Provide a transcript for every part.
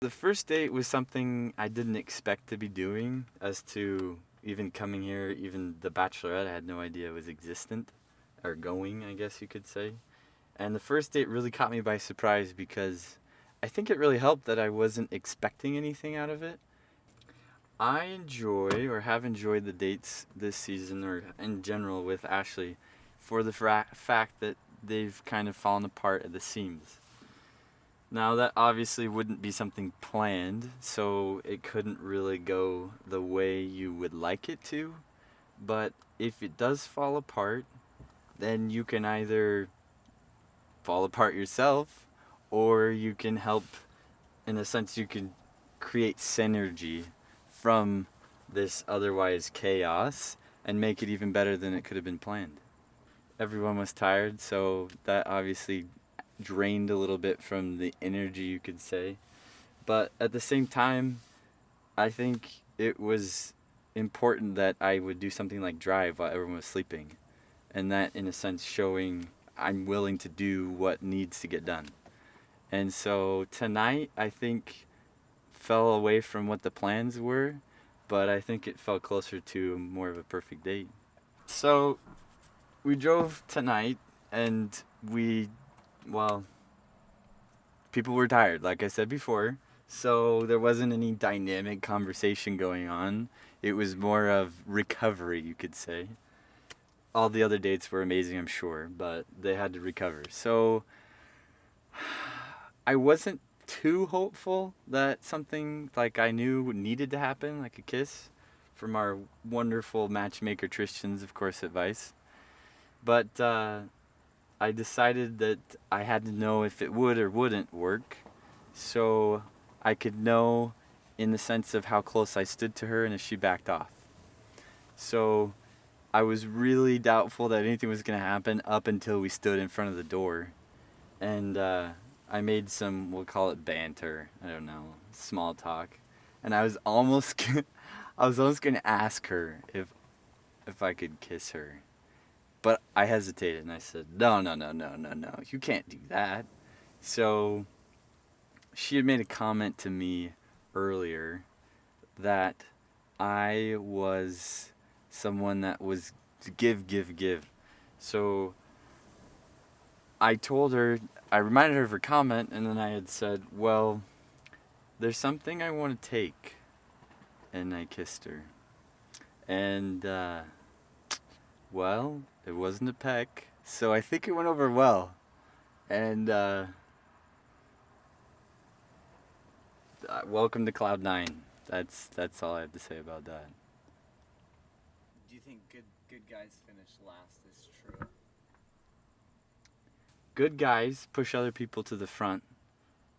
The first date was something I didn't expect to be doing, as to even coming here, even the bachelorette, I had no idea was existent, or going, I guess you could say. And the first date really caught me by surprise because I think it really helped that I wasn't expecting anything out of it. I enjoy, or have enjoyed, the dates this season, or in general with Ashley, for the fact that they've kind of fallen apart at the seams. Now, that obviously wouldn't be something planned, so it couldn't really go the way you would like it to. But if it does fall apart, then you can either fall apart yourself, or you can help, in a sense, you can create synergy from this otherwise chaos and make it even better than it could have been planned. Everyone was tired, so that obviously drained a little bit from the energy, you could say. But at the same time, I think it was important that I would do something like drive while everyone was sleeping. And that, in a sense, showing I'm willing to do what needs to get done. And so tonight, I think, fell away from what the plans were, but I think it felt closer to more of a perfect date. So we drove tonight, and well, people were tired, like I said before. So there wasn't any dynamic conversation going on. It was more of recovery, you could say. All the other dates were amazing, I'm sure, but they had to recover. So I wasn't too hopeful that something like I knew needed to happen, like a kiss, from our wonderful matchmaker Tristan's, of course, advice. But I decided that I had to know if it would or wouldn't work, so I could know in the sense of how close I stood to her and if she backed off. So I was really doubtful that anything was going to happen up until we stood in front of the door. And I made some, we'll call it banter, I don't know, small talk. And I was almost, I was almost going to ask her if I could kiss her. But I hesitated and I said, no, no, no, no, no, no, you can't do that. So she had made a comment to me earlier that I was someone that was give, give, give. So I told her, I reminded her of her comment, and then I had said, well, there's something I want to take. And I kissed her. And, well, it wasn't a peck, so I think it went over well. And, welcome to Cloud 9. That's all I have to say about that. Do you think good guys finish last is true? Good guys push other people to the front,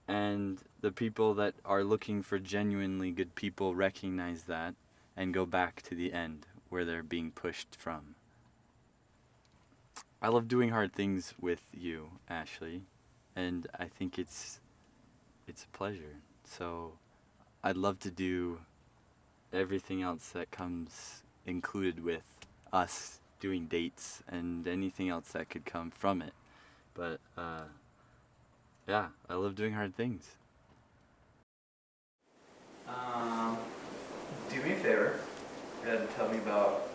and the people that are looking for genuinely good people recognize that and go back to the end where they're being pushed from. I love doing hard things with you, Ashley, and I think it's a pleasure. So I'd love to do everything else that comes included with us doing dates and anything else that could come from it. But yeah, I love doing hard things. Do me a favor and tell me about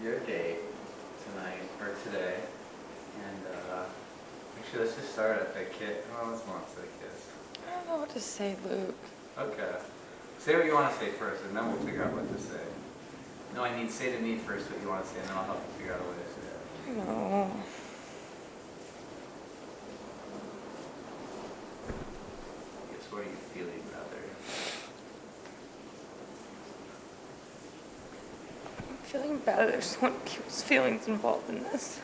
your date tonight or today. And actually, let's just start at the kiss. Oh, let's not say kiss. I don't know what to say, Luke. Okay. Say what you want to say first, and then we'll figure out what to say. No, I mean, say to me first what you want to say, and then I'll help you figure out a way to say it. No. I guess, what are you feeling, rather? I'm feeling bad that there's so many people's feelings involved in this.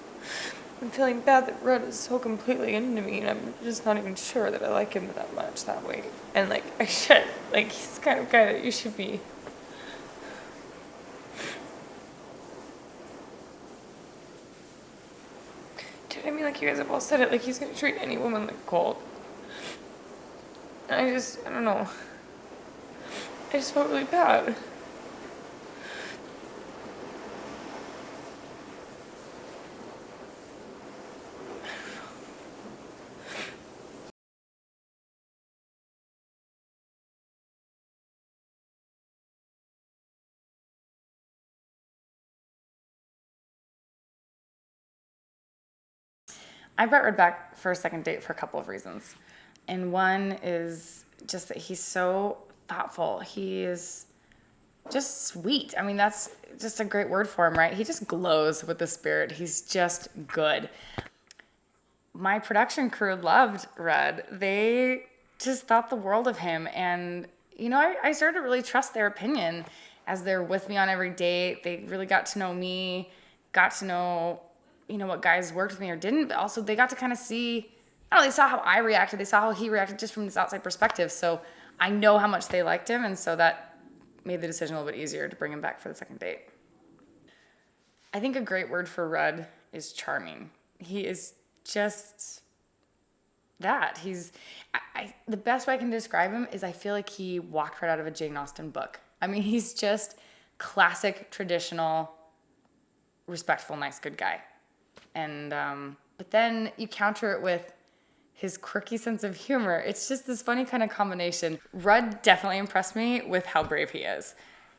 I'm feeling bad that Rudd is so completely into me, and I'm just not even sure that I like him that much that way. And, like, I should. Like, he's the kind of guy that you should be. Do you know what I mean? Like, you guys have all said it, like, he's gonna treat any woman like gold. And I don't know. I just felt really bad. I brought Red back for a second date for a couple of reasons. And one is just that he's so thoughtful. He is just sweet. I mean, that's just a great word for him, right? He just glows with the spirit. He's just good. My production crew loved Red. They just thought the world of him. And, you know, I started to really trust their opinion as they're with me on every date. They really got to know me, got to know, you know, what guys worked with me or didn't, but also they got to kind of see, I don't know, they saw how I reacted. They saw how he reacted just from this outside perspective. So I know how much they liked him. And so that made the decision a little bit easier to bring him back for the second date. I think a great word for Rudd is charming. He is just that. The best way I can describe him is I feel like he walked right out of a Jane Austen book. I mean, he's just classic, traditional, respectful, nice, good guy. And, but then you counter it with his quirky sense of humor. It's just this funny kind of combination. Rudd definitely impressed me with how brave he is.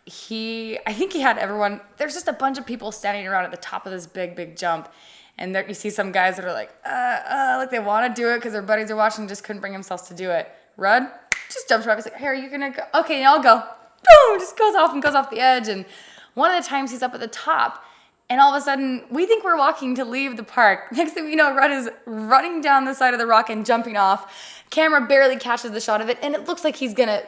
I think he had everyone, there's just a bunch of people standing around at the top of this big, big jump. And there you see some guys that are like they want to do it because their buddies are watching and just couldn't bring themselves to do it. Rudd just jumps right up. He's like, hey, are you going to go? Okay, I'll go. Boom, just goes off the edge. And one of the times he's up at the top, and all of a sudden, we think we're walking to leave the park. Next thing we know, Rudd is running down the side of the rock and jumping off. Camera barely catches the shot of it, and it looks like he's going to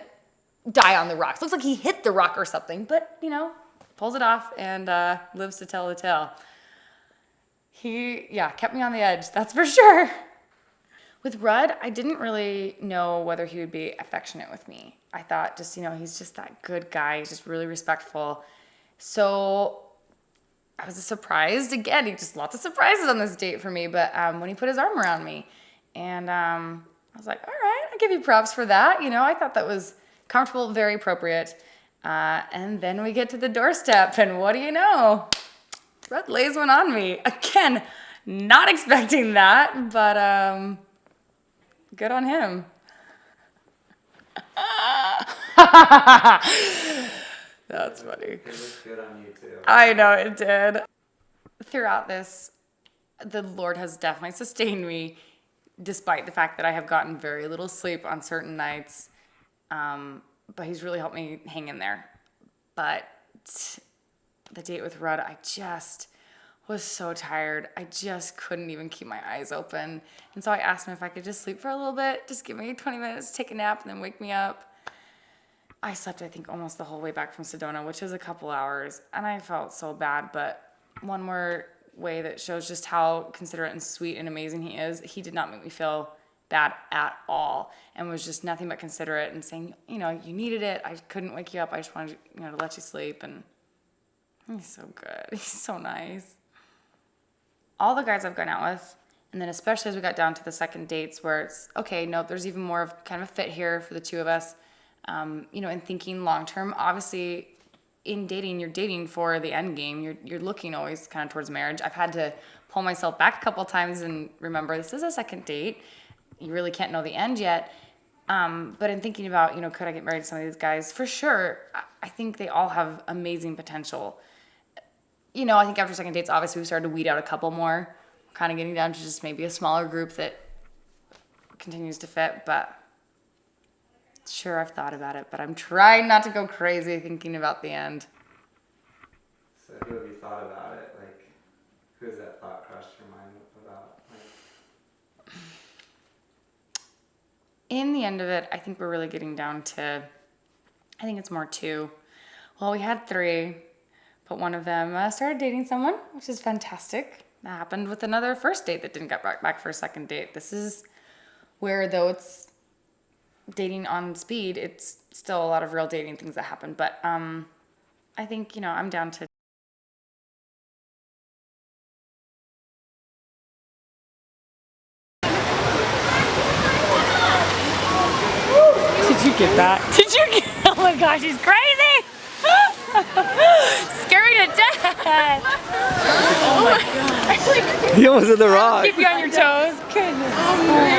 die on the rocks. Looks like he hit the rock or something, but, you know, pulls it off and lives to tell the tale. He kept me on the edge, that's for sure. With Rudd, I didn't really know whether he would be affectionate with me. I thought just, you know, he's just that good guy. He's just really respectful. So I was surprised. Again, he just lots of surprises on this date for me. But when he put his arm around me, and I was like, all right, I'll give you props for that. You know, I thought that was comfortable, very appropriate. And then we get to the doorstep, and what do you know? Rudd lays one on me. Again, not expecting that, but good on him. That's funny. It looks good on you too. I know it did. Throughout this, the Lord has definitely sustained me, despite the fact that I have gotten very little sleep on certain nights. But he's really helped me hang in there. But the date with Rudd, I just was so tired. I just couldn't even keep my eyes open. And so I asked him if I could just sleep for a little bit, just give me 20 minutes, take a nap, and then wake me up. I slept, I think, almost the whole way back from Sedona, which is a couple hours, and I felt so bad. But one more way that shows just how considerate and sweet and amazing he is, he did not make me feel bad at all, and was just nothing but considerate and saying, you know, you needed it. I couldn't wake you up. I just wanted, you know, to let you sleep. And he's so good. He's so nice. All the guys I've gone out with, and then especially as we got down to the second dates where it's, okay, no, there's even more of kind of a fit here for the two of us. You know, and thinking long term, obviously in dating, you're dating for the end game. You're looking always kind of towards marriage. I've had to pull myself back a couple times and remember this is a second date. You really can't know the end yet. But in thinking about, you know, could I get married to some of these guys? For sure, I think they all have amazing potential. You know, I think after second dates, obviously we started to weed out a couple more, kind of getting down to just maybe a smaller group that continues to fit. But sure, I've thought about it, but I'm trying not to go crazy thinking about the end. So who have you thought about it? Like, who's that thought crossed your mind about? Like, in the end of it, I think we're really getting down to, I think it's more two. Well, we had three, but one of them started dating someone, which is fantastic. That happened with another first date that didn't get back for a second date. This is where, though it's dating on speed, it's still a lot of real dating things that happen. But I think, you know, I'm down to. Did you get that? Did you get? Oh my gosh, he's crazy! Scary to death! Oh my god! He almost hit the rock. Keep you on your toes. Goodness.